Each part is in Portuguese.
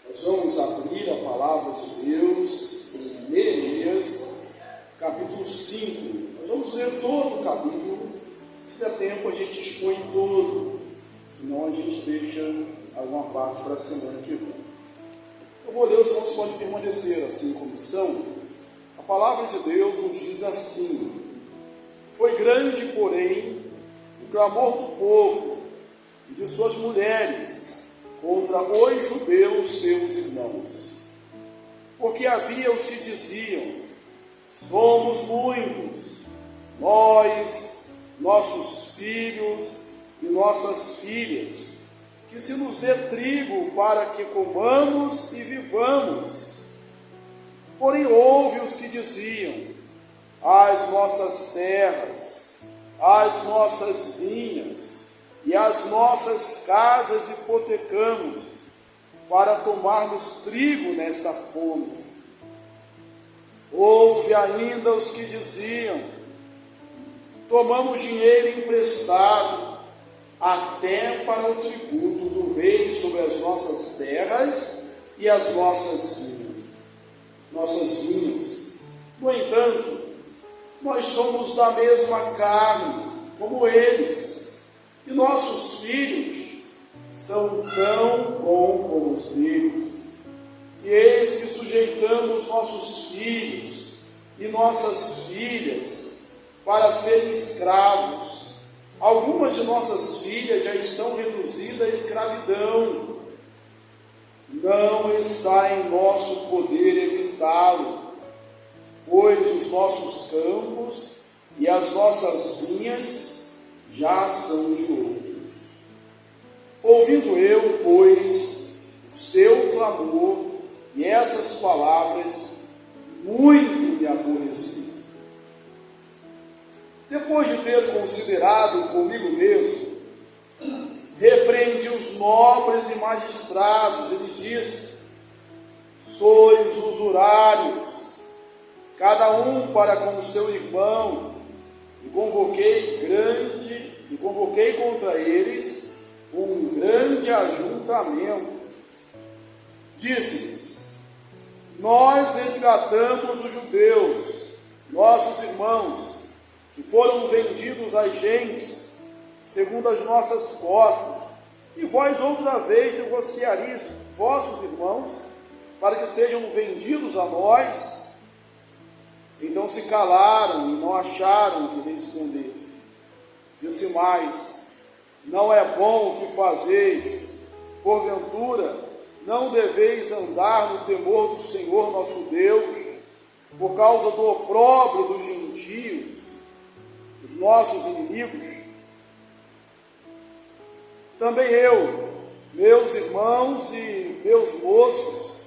Nós vamos abrir a palavra de Deus em Neemias, capítulo 5. Nós vamos ler todo o capítulo. Se der tempo, a gente expõe todo, senão a gente deixa alguma parte para a semana que vem. Eu vou ler, os irmãos podem permanecer assim como estão. A palavra de Deus nos diz assim: foi grande, porém, o clamor do povo e de suas mulheres contra os judeus, seus irmãos. Porque havia os que diziam: somos muitos, nós, nossos filhos e nossas filhas, que se nos dê trigo para que comamos e vivamos. Porém houve os que diziam: as nossas terras, as nossas vinhas e as nossas casas hipotecamos para tomarmos trigo nesta fome. Houve ainda os que diziam: tomamos dinheiro emprestado até para o tributo do rei sobre as nossas terras e as nossas vinhas. No entanto, nós somos da mesma carne como eles, e nossos filhos são tão bons como os deles. E eis que sujeitamos nossos filhos e nossas filhas para serem escravos. Algumas de nossas filhas já estão reduzidas à escravidão. Não está em nosso poder evitá-lo, pois os nossos campos e as nossas vinhas já são de outros. Ouvindo eu, pois, o seu clamor e essas palavras, muito me aborreci. Depois de ter considerado comigo mesmo, repreendi os nobres e magistrados. Ele disse: sois usurários, cada um para com o seu irmão, e convoquei contra eles um grande ajuntamento. Disse-lhes: nós resgatamos os judeus, nossos irmãos, que foram vendidos às gentes, segundo as nossas posses, e vós outra vez negociareis vossos irmãos, para que sejam vendidos a nós. Então se calaram e não acharam o que responder. Disse mais: não é bom o que fazeis, porventura não deveis andar no temor do Senhor nosso Deus, por causa do opróbrio dos gentios, os nossos inimigos? Também eu, meus irmãos e meus moços,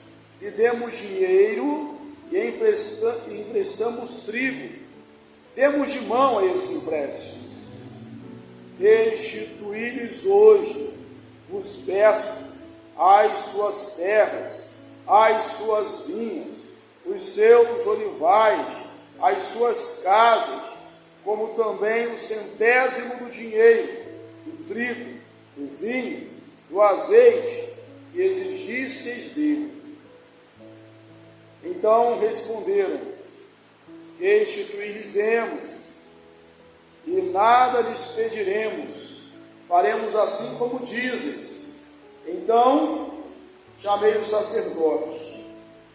lhe demos dinheiro e emprestamos trigo. Demos de mão a esse empréstimo. Restituí-lhes hoje, vos peço, as suas terras, as suas vinhas, os seus olivais, as suas casas, como também o centésimo do dinheiro, do trigo, do vinho, do azeite que exigistes dele. Então responderam: restituir-lhes-emos, e nada lhes pediremos, faremos assim como dizes. Então chamei os sacerdotes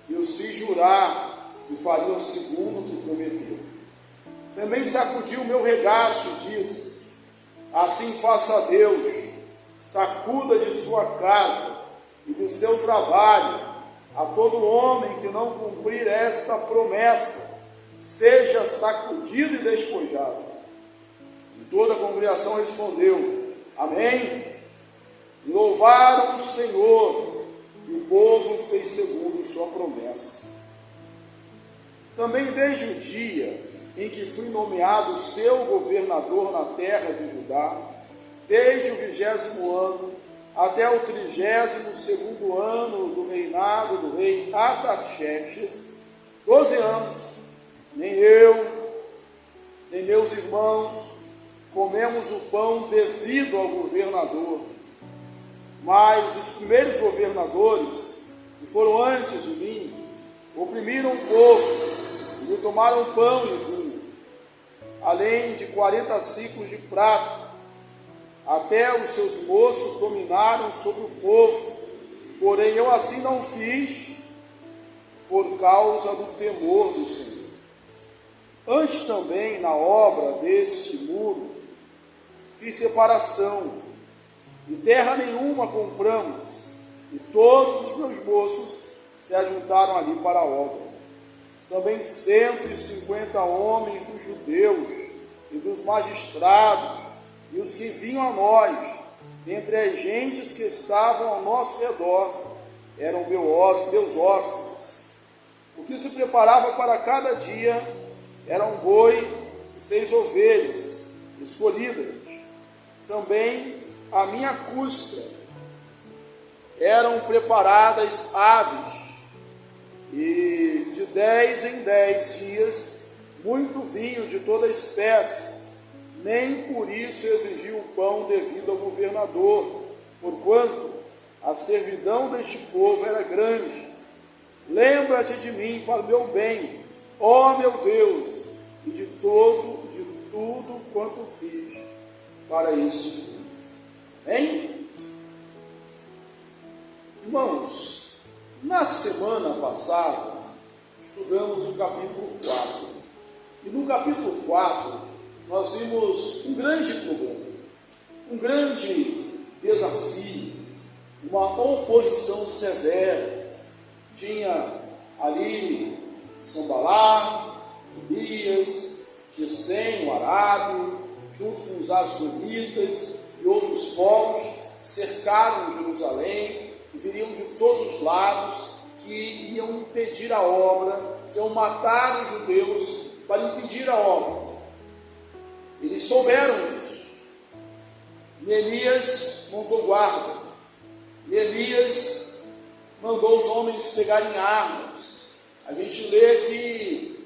e os fiz jurar que fariam segundo o que prometeu. Também sacudiu o meu regaço e disse: assim faça Deus, sacuda de sua casa e do seu trabalho a todo homem que não cumprir esta promessa, seja sacudido e despojado. E toda a congregação respondeu: amém. E louvaram o Senhor, e o povo fez segundo sua promessa. Também desde o dia em que fui nomeado seu governador na terra de Judá, desde o 20º ano até o 32º ano do reinado do rei Artaxerxes, 12 anos, nem eu, nem meus irmãos comemos o pão devido ao governador, mas os primeiros governadores, que foram antes de mim, oprimiram o povo, e lhe tomaram pão e vinho, além de 40 ciclos de prata. Até os seus moços dominaram sobre o povo, porém eu assim não fiz, por causa do temor do Senhor. Antes também, na obra deste muro, fiz separação, e terra nenhuma compramos, e todos os meus moços se ajuntaram ali para a obra. Também 150 homens dos judeus e dos magistrados, e os que vinham a nós, dentre as gentes que estavam ao nosso redor, eram meus hóspedes. O que se preparava para cada dia era um boi e 6 ovelhas escolhidas. Também à minha custa eram preparadas aves, e de 10 em 10 dias muito vinho de toda espécie. Nem por isso exigi o pão devido ao governador, porquanto a servidão deste povo era grande. Lembra-te de mim para o meu bem, ó meu Deus, e de tudo quanto fiz para isso. Amém? Irmãos, na semana passada, estudamos o capítulo 4. E no capítulo 4, nós vimos um grande problema, um grande desafio, uma oposição severa. Tinha ali Sambalá, Tobias, Gesem, o arábio, junto com os asdonitas e outros povos, cercaram Jerusalém e viriam de todos os lados, que iam impedir a obra, que iam matar os judeus para impedir a obra. Eles souberam disso. Neemias montou guarda. Neemias mandou os homens pegarem armas. A gente lê que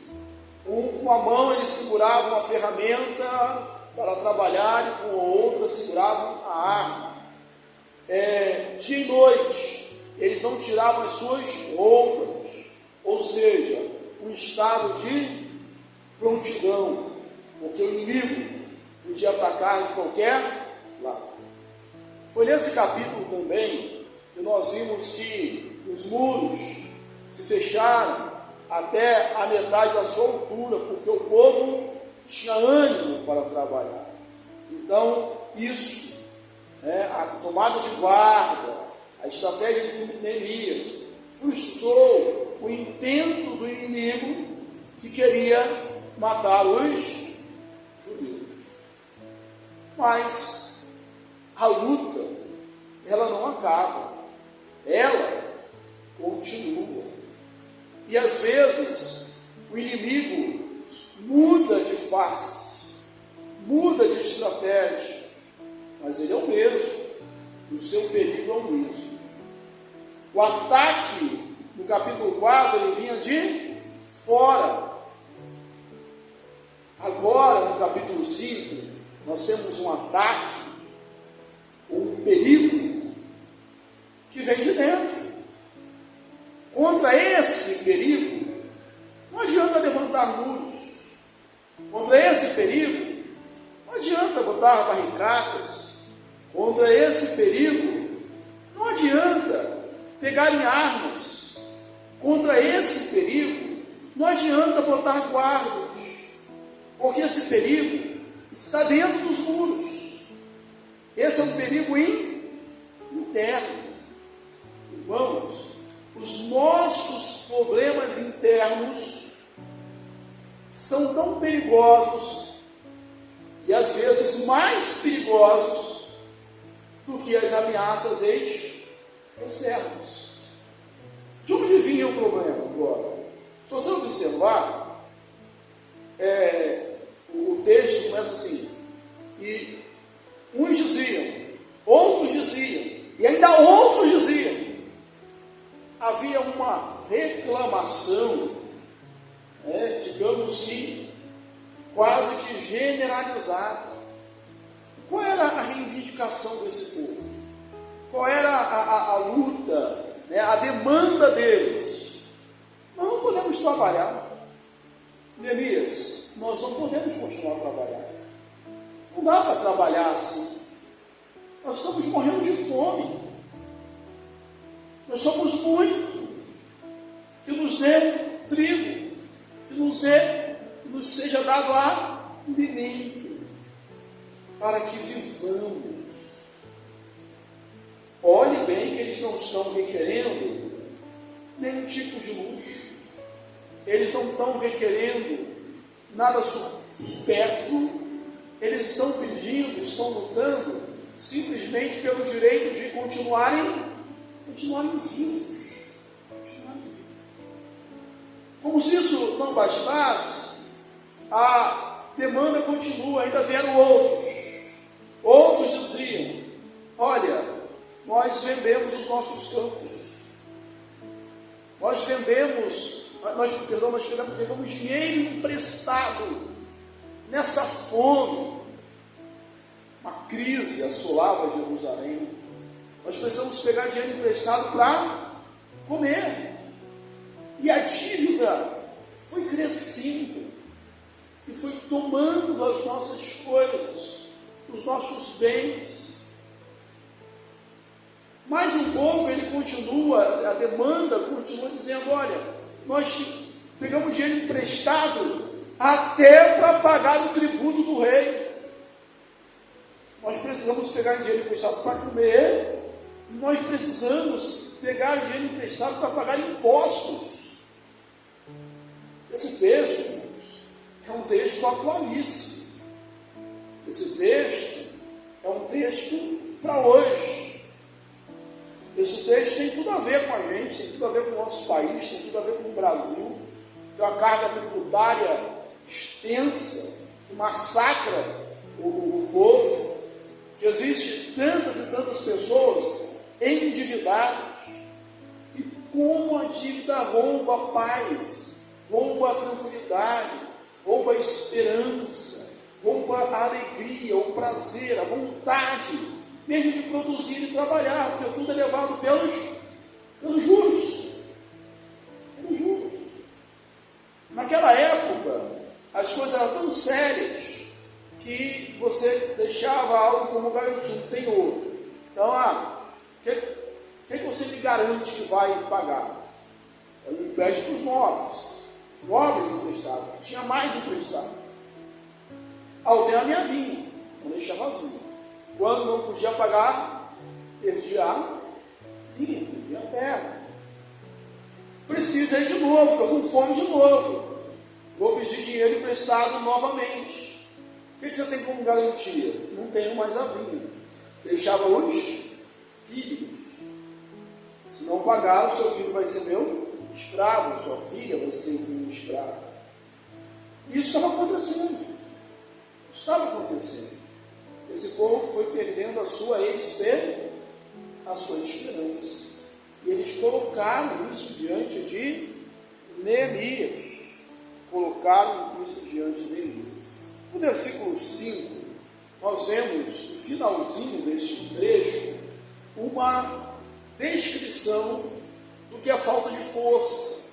com uma mão eles seguravam a ferramenta para trabalhar e com a outra seguravam a arma. Dia e noite eles não tiravam as suas roupas, ou seja, um estado de prontidão, porque o inimigo podia atacar de qualquer lado. Foi nesse capítulo também que nós vimos que os muros se fecharam até a metade da sua altura, porque o povo tinha ânimo para trabalhar. Então, isso, a tomada de guarda, a estratégia de Neemias, frustrou o intento do inimigo que queria matar os judeus. Mas a luta, ela não acaba, ela continua. E às vezes o inimigo muda de face, muda de estratégia, mas ele é o mesmo, o seu perigo é o mesmo. O ataque no capítulo 4, ele vinha de fora. Agora, no capítulo 5, nós temos um ataque, um perigo que vem de dentro. Contra esse perigo, não adianta levantar muros. Contra esse perigo, não adianta botar barricadas. Contra esse perigo, não adianta pegar em armas. Contra esse perigo, não adianta botar guardas. Porque esse perigo está dentro dos muros. Esse é um perigo interno. Irmãos, os nossos problemas internos são tão perigosos e às vezes mais perigosos do que as ameaças externas. De onde vinha o problema agora? Se você observar, o texto começa assim: e uns diziam, outros diziam, e ainda outros diziam. Havia uma reclamação, digamos que quase que generalizada. Qual era a reivindicação desse povo? Qual era a luta né, a demanda deles. Nós não podemos trabalhar. Neemias, nós não podemos continuar a trabalhar. Não dá para trabalhar assim. Nós estamos morrendo de fome. Nós somos muito. Que nos dê trigo, que nos seja dado alimento, para que vivamos. Olhe bem que eles não estão requerendo nenhum tipo de luxo. Eles não estão requerendo nada supérfluo. Eles estão pedindo, estão lutando simplesmente pelo direito de continuarem vivos. Como se isso não bastasse, a demanda continua, ainda vieram outros. Outros diziam: olha, nós vendemos os nossos campos. Nós pegamos dinheiro emprestado. Nessa fome, uma crise assolava Jerusalém. Nós precisamos pegar dinheiro emprestado para comer. E a dívida foi crescendo e foi tomando as nossas coisas, os nossos bens. Mais um pouco ele continua, a demanda continua dizendo: olha, nós pegamos dinheiro emprestado até para pagar o tributo do rei. Nós precisamos pegar dinheiro emprestado para comer, e nós precisamos pegar dinheiro emprestado para pagar impostos. Esse texto, irmãos, é um texto atualíssimo. Esse texto é um texto para hoje. Esse texto tem tudo a ver com a gente, tem tudo a ver com o nosso país, tem tudo a ver com o Brasil. Tem uma carga tributária extensa, que massacra o povo, que existe tantas e tantas pessoas endividadas, e como a dívida rouba a paz, rouba a tranquilidade, rouba a esperança, rouba a alegria, o prazer, a vontade, mesmo de produzir e trabalhar, porque tudo é levado pelos juros. Pelos juros. Naquela época, as coisas eram tão sérias que você deixava algo como garantido, penhor. Então, que você me garante que vai pagar? Eu empresto para os nobres emprestados, tinha mais emprestado. Alguém a minha vinha, não deixava a vinha. Quando não podia pagar, perdia a vinha, perdia a terra. Precisa ir de novo, estou com fome de novo. Vou pedir dinheiro emprestado novamente. O que você tem como garantia? Não tenho mais a vinha. Deixava os filhos. Se não pagar, o seu filho vai ser meu escravo, sua filha vai ser minha escrava. Isso estava acontecendo. Esse povo foi perdendo a sua esperança. E eles colocaram isso diante de Neemias. No versículo 5, nós vemos, no finalzinho deste trecho, uma descrição do que é falta de força,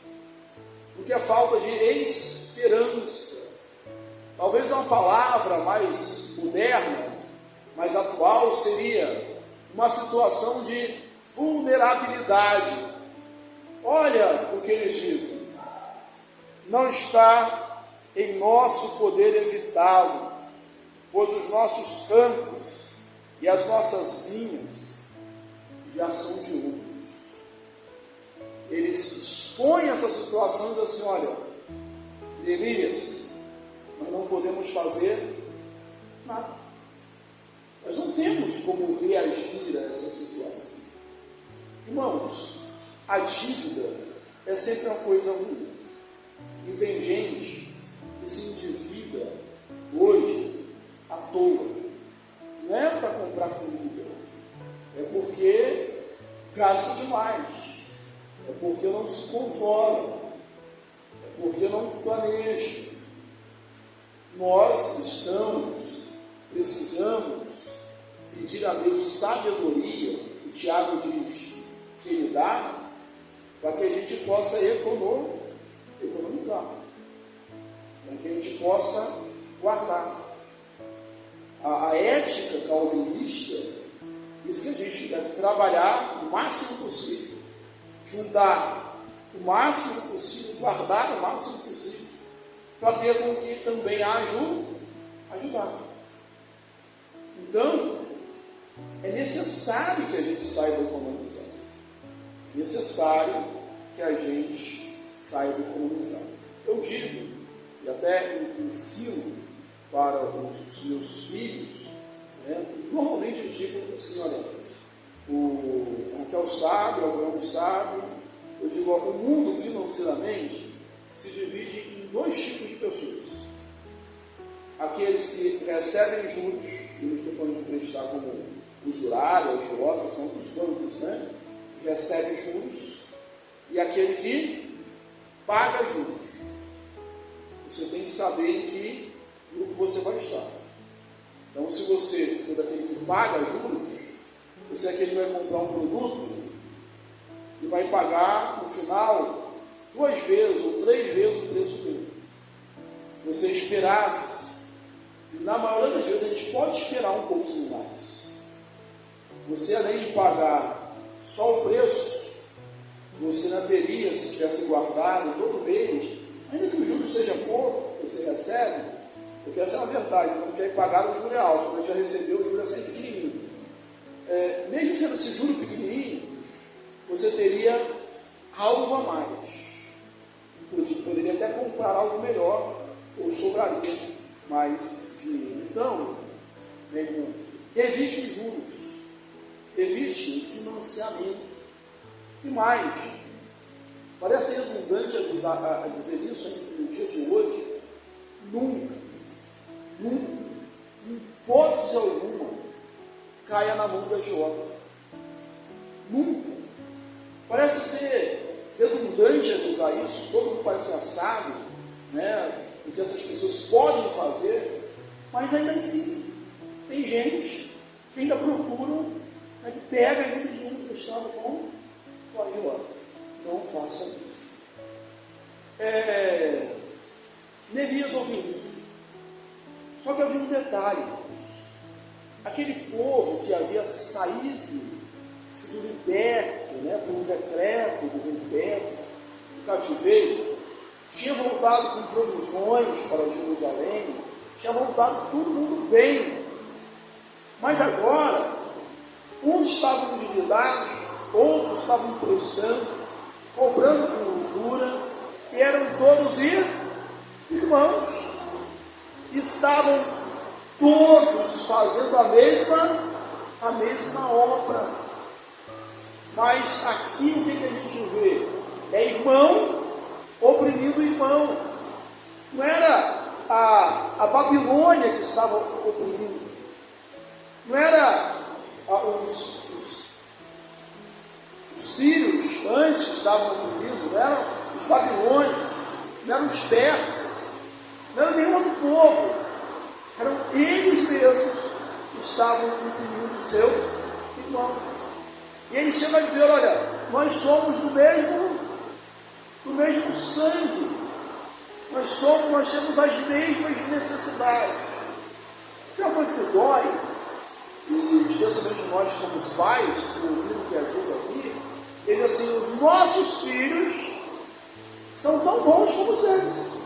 do que é falta de esperança. Talvez uma palavra mais moderna, mais atual, seria uma situação de vulnerabilidade. Olha o que eles dizem: não está em nosso poder evitá-lo, pois os nossos campos e as nossas vinhas já são de outros. Eles expõem essa situação e dizem assim: olha, Neemias, nós não podemos fazer nada. Nós não temos como reagir a essa situação. Irmãos, a dívida é sempre uma coisa ruim. E tem gente que se endivida hoje à toa. Não é para comprar comida, é porque gasta demais, é porque não se controla, é porque não planeja. Nós cristãos precisamos pedir a Deus sabedoria, que Tiago diz que Ele dá, gente possa economizar, para que a gente possa guardar. A ética calvinista diz que a gente deve trabalhar o máximo possível, juntar o máximo possível, guardar o máximo possível, para ter com que também ajudar. Então, é necessário que a gente saiba economizar. É necessário que a gente saiba economizar. Eu digo, e até ensino para os meus filhos, né? Normalmente eu digo assim, olha, o Raquel sabe, o Abraão sabe, eu digo, ó, o mundo financeiramente se divide em dois tipos de pessoas. Aqueles que recebem juros, e não estou falando de emprestar como usurário, agiota, são dos bancos, né? Que recebem juros, e aquele que paga juros. Você tem que saber em que grupo você vai estar. Então, se você for daquele que paga juros, você é aquele que vai comprar um produto e vai pagar, no final, 2 vezes ou 3 vezes o preço dele. Se você esperasse, e na maioria das vezes a gente pode esperar um pouquinho mais. Você, além de pagar só o preço, você não teria, se tivesse guardado todo mês, ainda que o juro seja pouco, você recebe, porque essa é uma verdade, não quer pagar o juro é alto, quando a gente já recebeu, o juro é sempre pequenininho. Mesmo sendo esse juro pequenininho, você teria algo a mais. Poderia até comprar algo melhor, ou sobraria mais dinheiro. Então, meu irmão, evite os juros, evite o financiamento. E mais, parece redundante a dizer isso no dia de hoje, nunca, em hipótese alguma, caia na mão do agiota. Nunca. Parece ser redundante avisar isso, todo mundo parece já sabe, né, o que essas pessoas podem fazer, mas ainda assim, tem gente que ainda procura, né, que pega ainda dinheiro emprestado com o agiota. Não faça isso. Neemias ouviu isso. Só que havia um detalhe. Aquele povo que havia saído, sido liberto, né, por um decreto do rei Persa, do cativeiro, tinha voltado com provisões para Jerusalém, tinha voltado todo mundo bem. Mas agora, uns estavam endividados, outros estavam emprestando, cobrando com usura, e eram todos irmãos. Estavam todos fazendo a mesma obra. Mas aqui o que a gente vê? É irmão oprimindo irmão. Não era a Babilônia que estava oprimindo. Não era os sírios antes que estavam oprimindo. Não eram os babilônios. Não eram os persas. Não era nenhum outro povo. Eram eles mesmos que estavam oprimindo seus irmãos. E ele chega a dizer, olha, nós somos do mesmo sangue, nós temos as mesmas necessidades. Tem uma coisa que dói, e especialmente nós como os pais, ouvindo o que ajuda aqui, ele assim, os nossos filhos são tão bons como os deles.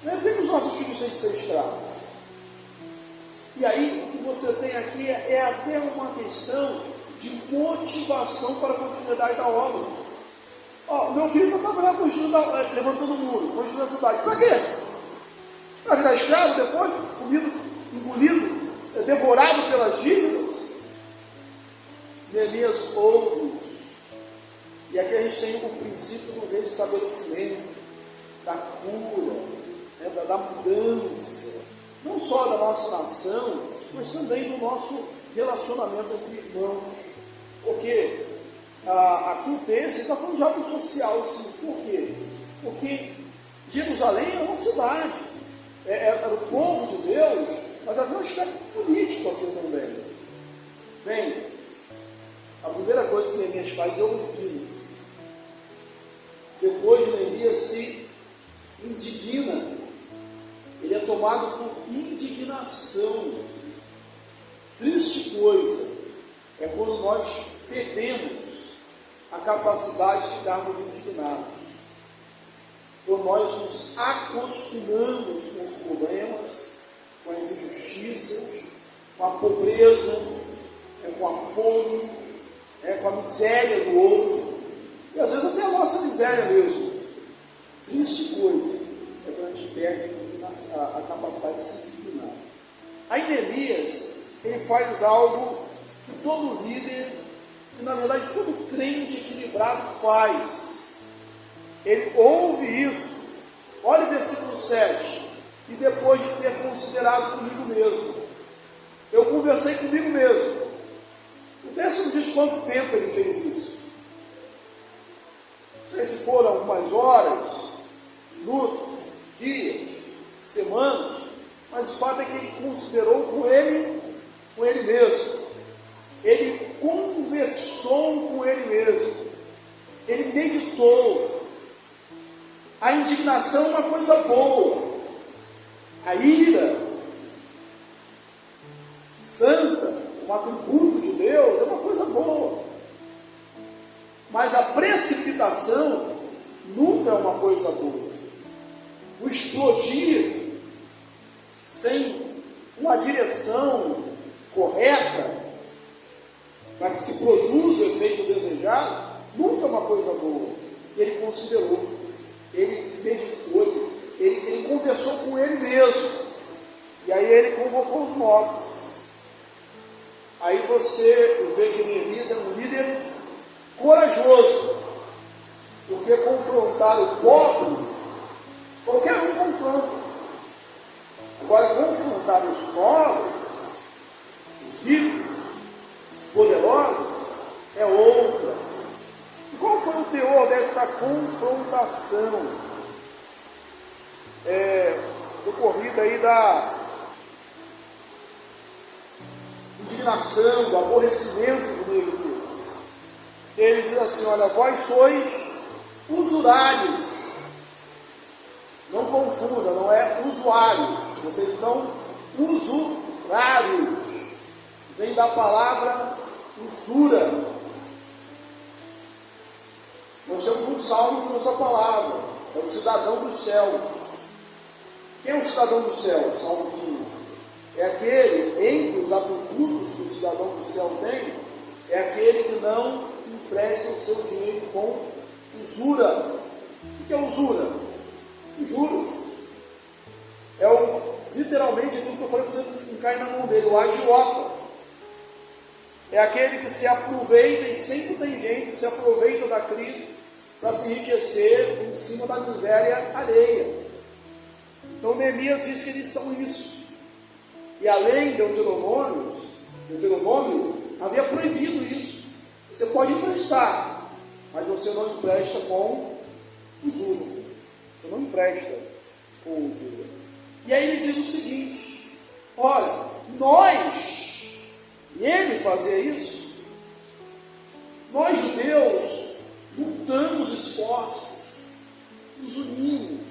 Por que os nossos filhos têm que ser escravos? E aí o que você tem aqui é até uma questão de motivação para a continuidade da obra. Meu filho está trabalhando, levantando o muro, construindo a cidade. Para quê? Para virar escravo depois, comido, engolido, devorado pelas dívidas? Neemias ouve. E aqui a gente tem o princípio do restabelecimento, da cura, né, da mudança, não só da nossa nação, mas também do nosso relacionamento entre irmãos. Porque aqui o texto está falando de algo social, sim. Por quê? Porque Jerusalém é uma cidade, era o povo de Deus, mas havia um aspecto político aqui também. Bem, a primeira coisa que Neemias faz é ouvir. Neemias se indigna, ele é tomado por indignação. Triste coisa é quando nós perdemos a capacidade de ficarmos indignados, quando nós nos acostumamos com os problemas, com as injustiças, com a pobreza, com a fome, com a miséria do outro, e às vezes até a nossa miséria mesmo. Triste coisa é quando a gente perde a capacidade de se indignar. Aí Neemias, ele faz algo que todo líder, e na verdade todo crente equilibrado faz. Ele ouve isso, olha o versículo 7, e depois de ter considerado comigo mesmo, eu conversei comigo mesmo. O texto não diz quanto tempo ele fez isso. Não sei se foram algumas horas, minutos, dias, semanas, mas o fato é que ele considerou com ele mesmo. Ele conversou com ele mesmo. Ele meditou. A indignação é uma coisa boa. A ira santa, um atributo de Deus, é uma coisa boa. Mas a precipitação nunca é uma coisa boa. O explodir sem uma direção correta para que se produza o efeito desejado, nunca é uma coisa boa. Ele considerou, ele meditou, ele conversou com ele mesmo, e aí ele convocou os mortos. Aí você vê que Neemias é um líder corajoso, porque confrontar o pobre, qualquer um confronta. Agora, confrontar os nobres, os ricos, os poderosos, é outra. E qual foi o teor dessa confrontação? Decorrida aí da indignação, do aborrecimento de Neemias. Ele diz assim: olha, vós sois usurários. Não confunda, não é usuário. Vocês são usurários. Vem da palavra usura. Nós temos um salmo com essa palavra. É o cidadão dos céus. Quem é o cidadão dos céus? Salmo 15. É aquele, entre os atributos que o cidadão do céu tem, é aquele que não empresta o seu dinheiro com usura. O que é usura? Juros. Literalmente aquilo que eu falei para você não cai na mão dele, o agiota. É aquele que se aproveita, e sempre tem gente que se aproveita da crise para se enriquecer em cima da miséria alheia. Então Neemias diz que eles são isso. E além de Deuteronômio havia proibido isso. Você pode emprestar, mas você não empresta com usura. Você não empresta com usura. E aí ele diz o seguinte: olha, e ele fazia isso, nós judeus juntamos esforços, nos unimos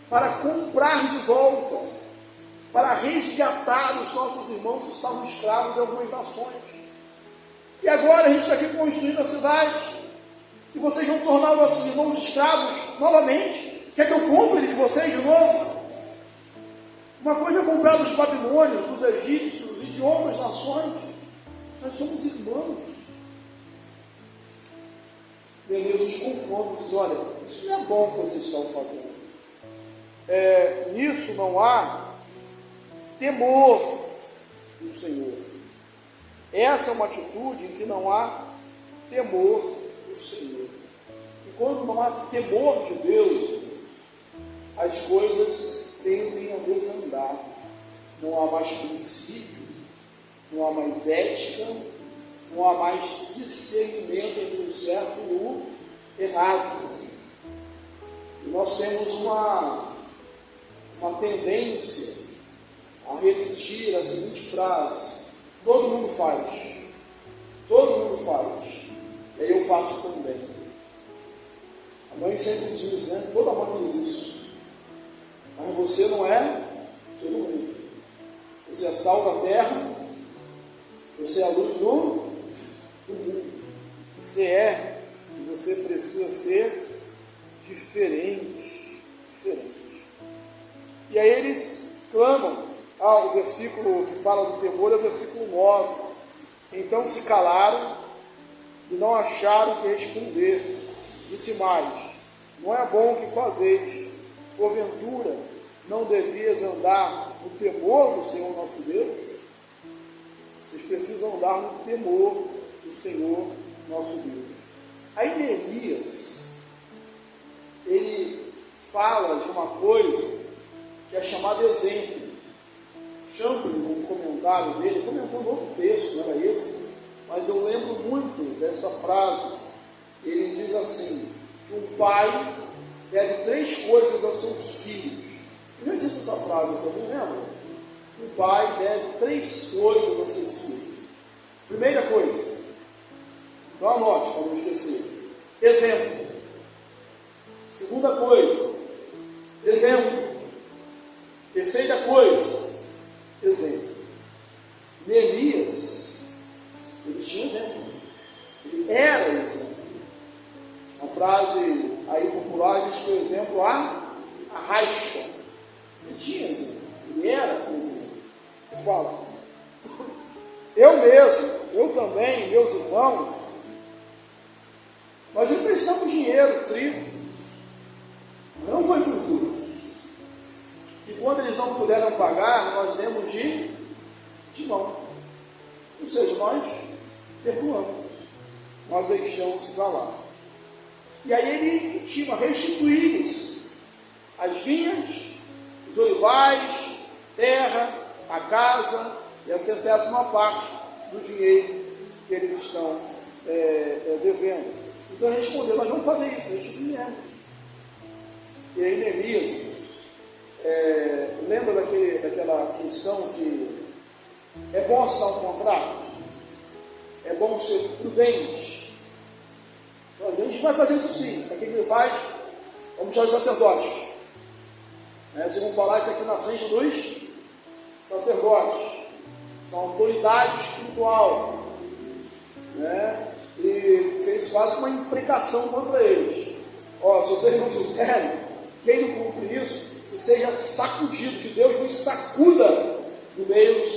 para comprar de volta, para resgatar os nossos irmãos que estavam escravos de algumas nações. E agora a gente está aqui construindo a cidade, e vocês vão tornar os nossos irmãos escravos novamente. Quer que eu compre eles de vocês de novo? Uma coisa é comprar dos babilônios, dos egípcios e de outras nações. Nós somos irmãos. Deus os confronta e diz: olha, isso não é bom o que vocês estão fazendo. Nisso não há temor do Senhor. Essa é uma atitude em que não há temor do Senhor. E quando não há temor de Deus, as coisas tendem a desandar. Não há mais princípio, não há mais ética, não há mais discernimento entre o certo e o errado. E nós temos uma tendência a repetir a seguinte frase: todo mundo faz, e aí eu faço também. A mãe sempre diz, né? Toda mãe diz isso. Mas você não é todo mundo. Você é sal da terra, você é a luz do mundo. Você é e você precisa ser diferente. E aí eles clamam. O versículo que fala do temor é o versículo 9. Então se calaram e não acharam que responder. Disse mais: não é bom o que fazeis. Porventura não devias andar no temor do Senhor nosso Deus? Vocês precisam andar no temor do Senhor nosso Deus. Aí Neemias, ele fala de uma coisa que é chamada exemplo. Champlin, no comentário dele, comentando outro texto, não era esse, mas eu lembro muito dessa frase. Ele diz assim, que um pai deve 3 coisas aos seus filhos. Eu já disse essa frase, eu também lembro. Um pai deve 3 coisas aos seus filhos. Primeira coisa, então anote para não esquecer, exemplo. Segunda coisa, exemplo. Terceira coisa, exemplo. Neemias, ele tinha exemplo. Ele era exemplo. A frase aí popular diz que o exemplo arrasta. Ele tinha exemplo. Ele era exemplo. Ele fala, eu mesmo, eu também, meus irmãos, nós emprestamos dinheiro, trigo, mas não foi com juros. E quando eles não puderam pagar, nós demos de mão. Ou seja, nós perdoamos, nós deixamos para lá. E aí ele intima restituir-lhes as vinhas, os olivais, terra, a casa e a 100ª parte do dinheiro que eles estão devendo. Então ele respondeu, nós vamos fazer isso, restituiremos. E aí Neemias, lembra daquela questão que é bom assinar um contrato? É bom ser prudente? Então, a gente vai fazer isso sim. O que ele faz? Vamos chamar os sacerdotes. Vocês vão falar isso aqui na frente dos sacerdotes. São autoridade espiritual. E fez quase uma imprecação contra eles. Se vocês não fizerem, quem não cumpre isso, que seja sacudido, que Deus nos sacuda no meio do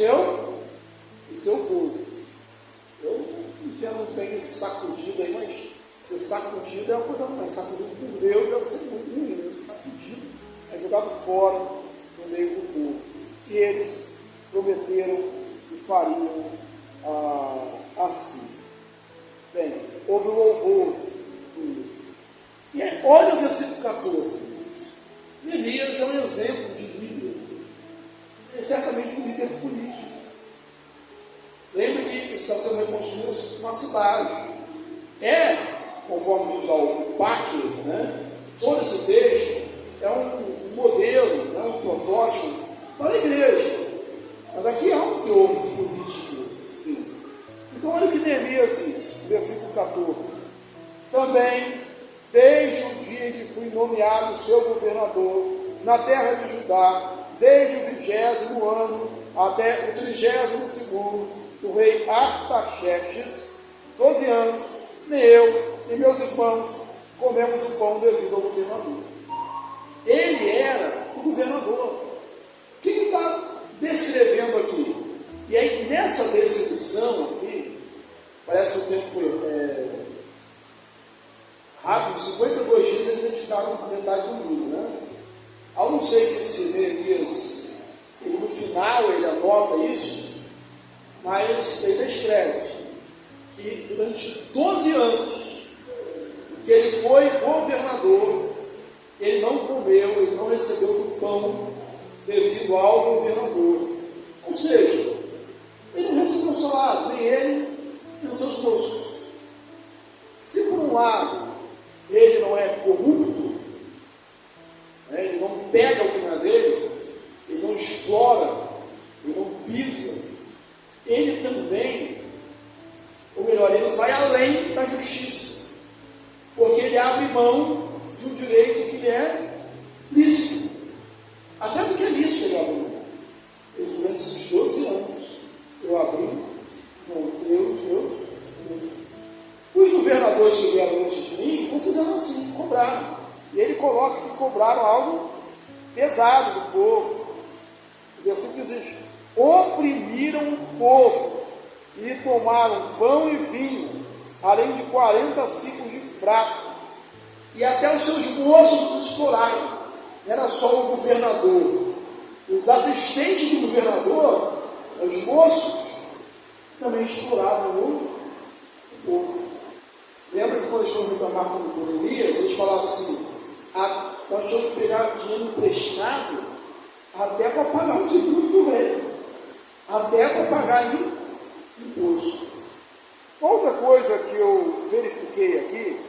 seu povo. Eu não entendo muito bem esse sacudido aí, mas ser sacudido é uma coisa ruim. Sacudido por Deus deve ser muito ruim. Esse sacudido é jogado fora no meio do povo. E eles prometeram que fariam assim. Bem, houve um louvor por isso. E aí, olha o versículo 14. Neemias é um exemplo de líder. É certamente um líder político. Lembre que está sendo reconstruída uma cidade. Conforme diz o Packer, todo esse texto é um modelo, um protótipo para a igreja. Mas aqui há um teor político, sim. Então olha o que Neemias diz, versículo 14. Também, desde o dia em que fui nomeado seu governador na terra de Judá, desde o 20º ano até o 32º do rei Artaxerxes, 12 anos, nem eu e meus irmãos comemos o pão devido ao governador. Ele era o governador. O que ele está descrevendo aqui? E aí, nessa descrição aqui, parece que o tempo foi rápido, 52 dias eles edificaram a metade do mundo, Eu não sei que esse Neemias, no final ele anota isso, mas ele descreve que durante 12 anos que ele foi governador, ele não comeu, ele não recebeu do pão devido ao governador. Ou seja, ele não recebeu salário, nem ele, nem os seus moços. Se por um lado ele não é corrupto, ele não pega o que não é dele, ele não explora, ele não pisa, ele também, ou melhor, ele vai além da justiça, porque ele abre mão de um direito que é lícito. Até do que é lícito ele abriu. Durante esses 12 anos, eu abri, Deus. Os governadores que vieram antes de mim não fizeram assim, cobraram. E ele coloca que cobraram algo pesado do povo. O versículo diz: oprimiram o povo e lhe tomaram pão e vinho, além de 40 ciclos de prata, e até os seus moços os exploraram. Não era só o governador, os assistentes do governador, os moços, também exploravam o povo. Lembra que quando eles foram reclamar com Neemias, eles falavam assim: nós tínhamos que pegar dinheiro emprestado até para pagar o tributo do rei, até para pagar imposto. Outra coisa que eu verifiquei aqui,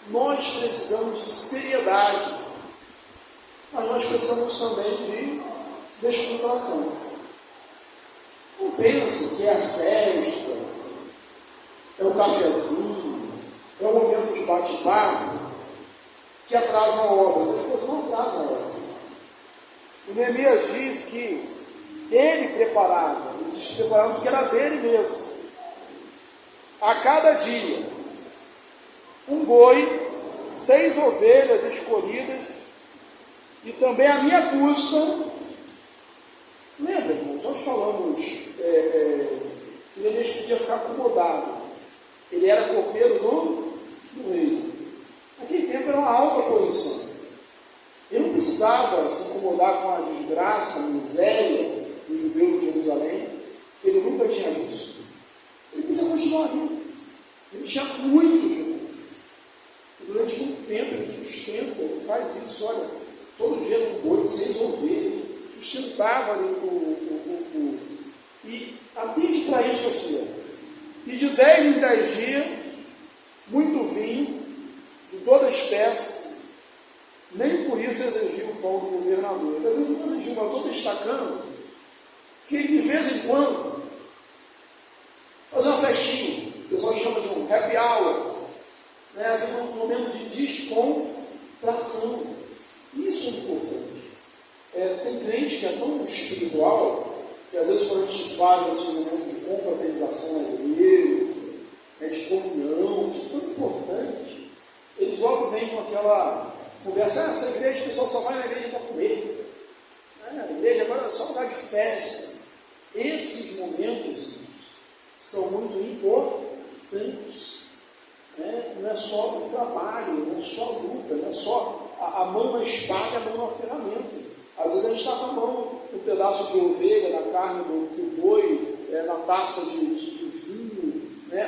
nós precisamos de seriedade, mas nós precisamos também de descontração. Não pense que é a festa, é o cafezinho, é o momento de bate-papo que atrasa a obra. Essas coisas não atrasam a obra. O Neemias diz que ele preparava, ele diz que preparava porque era dele mesmo. A cada dia, um boi, 6 ovelhas escolhidas, e também a minha custa. Lembra, irmãos, nós falamos que Neemias podia ficar acomodado. Ele era copeiro do rei. Naquele tempo era uma alta posição. Ele não precisava se incomodar com a desgraça, a miséria dos judeus de Jerusalém, que ele nunca tinha visto. Ele podia continuar vindo. Ele tinha muito dinheiro. Durante muito tempo ele sustenta, ele faz isso, olha, todo dia um boi de 6 ovelhas, sustentava ali e atende para isso aqui, ó. E de 10 em 10 dias, muito vinho, de toda espécie, nem por isso exigiu o pão do governador. Às vezes não exigiu, mas estou destacando que ele, de vez em quando, fazer uma festinha, o pessoal chama de um happy hour, né? Um momento de descontração. Isso é importante. Tem crente que é tão espiritual, que às vezes quando a gente fala desse momento de confraternização na igreja, de comunhão, que é tão importante, eles logo vêm com aquela conversa: essa igreja, o pessoal só vai na igreja para comer. A igreja agora é só um lugar de festa. Esses momentos são muito importantes. Não é só o trabalho, não é só a luta, não é só a mão na espada e a mão na ferramenta. Às vezes a gente está com a mão no pedaço de ovelha, na carne do boi, na taça de vinho.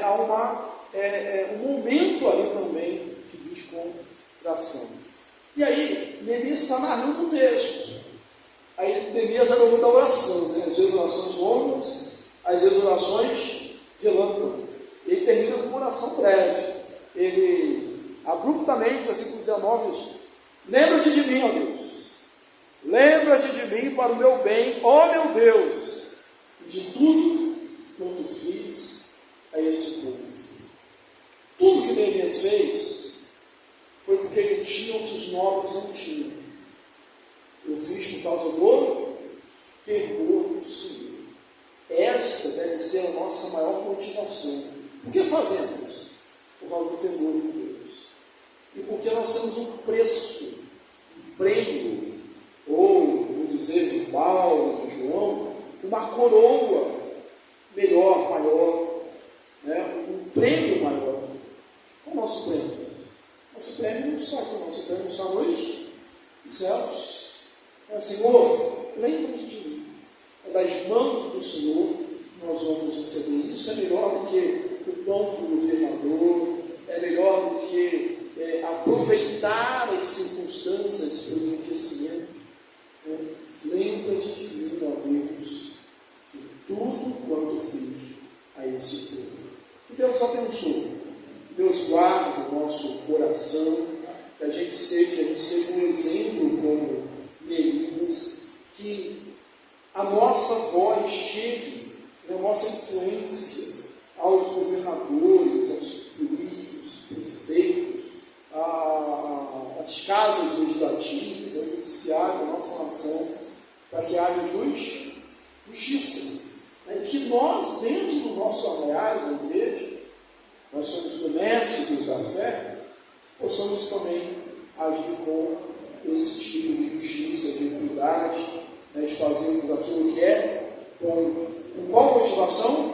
Há um momento ali também de descontração. E aí, Neemias está narrando um texto. Aí Neemias era o nome da oração, né? Às vezes orações longas, às vezes orações relâmpago. Ele termina com uma oração breve. Ele, abruptamente, versículo 19, diz: lembra-te de mim, ó Deus. Lembra-te de mim para o meu bem, ó meu Deus, de tudo quanto fiz a esse povo. Tudo que Neemias fez foi porque ele tinha o que os nobres não tinham. Eu fiz por causa do temor do Senhor. Esta deve ser a nossa maior motivação. Por que fazemos? Por causa do temor de Deus. E porque nós temos um preço, um prêmio, ou, vamos dizer, de Paulo, de João, uma coroa melhor, maior, um prêmio maior. Qual é o nosso prêmio? Nosso prêmio não está aqui, nosso prêmio está nos céus. Senhor, lembra-te de mim. Das mãos do Senhor nós vamos receber. Isso é melhor do que o pão do governador, é melhor do que aproveitar as circunstâncias para o enriquecimento. Lembra-te de mim, ó Deus, de tudo quanto fiz a esse povo. Que Deus abençoe. Deus guarde o nosso coração, que a gente seja um exemplo como Neemias, que a nossa voz chegue, a nossa influência aos governadores, aos políticos, prefeitos, casas legislativas, ao judiciário da nossa nação, para que haja justiça. E que nós, dentro do nosso arraial da igreja, nós somos domésticos da fé, possamos também agir com esse tipo de justiça, de equidade, de fazermos aquilo que é, com qual motivação?